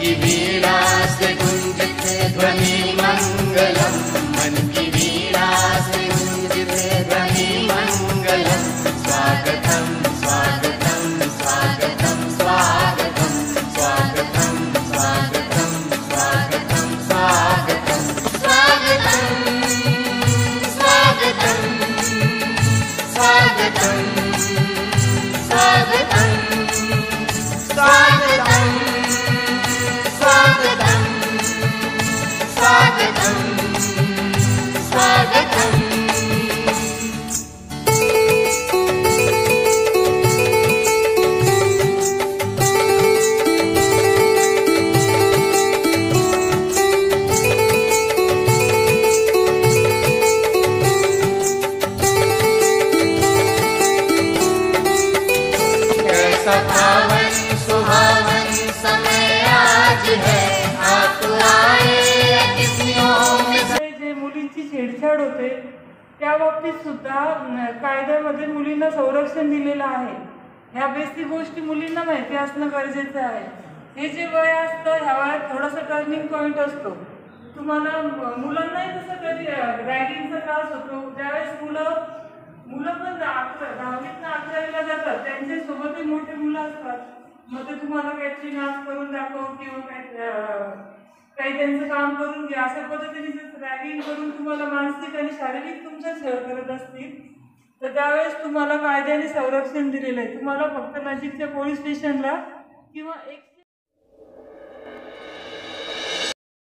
की वीणा से गुंजते ध्वनि मंगलम, मन की वीणा से गुंजते ध्वनि मंगलम। स्वागतम स्वागतम स्वागतम स्वागतम स्वागतम स्वागतम स्वागतम स्वागतम स्वागतम स्वागतम स्वागतम स्वागतम स्वागतम स्वागतम स्वागतम स्वागतम। कैसा पावन सुहावन समय आज है, आप आए अतिथियों में। जे मुलींची छेडछाड होते त्या बाबतीत सुद्धा कायद्यामध्ये मुलींना संरक्षण दिलेलं आहे। ह्या बेसिक गोष्टी मुलींना माहिती असणं गरजेचं आहे। हे जे वय असतं ह्या वयात थोडासा टर्निंग पॉईंट असतो। तुम्हाला मुलांनाही तसं कधी रॅगिंगचा त्रास होतो। ज्यावेळेस मुलं पण 10वीत 11वीला जातात, त्यांच्यासोबतही मोठे मुलं असतात। मग ते तुम्हाला काहीतरी नाच करून दाखव किंवा काही त्यांचं काम करून घ्या अशा पद्धतीने जर रॅगिंग करून तुम्हाला मानसिक आणि शारीरिक तुमचा छळ करत असतील तर त्यावेळेस तुम्हाला कायद्याने संरक्षण दिलेलं आहे। तुम्हाला फक्त नजीकच्या पोलीस स्टेशनला किंवा एक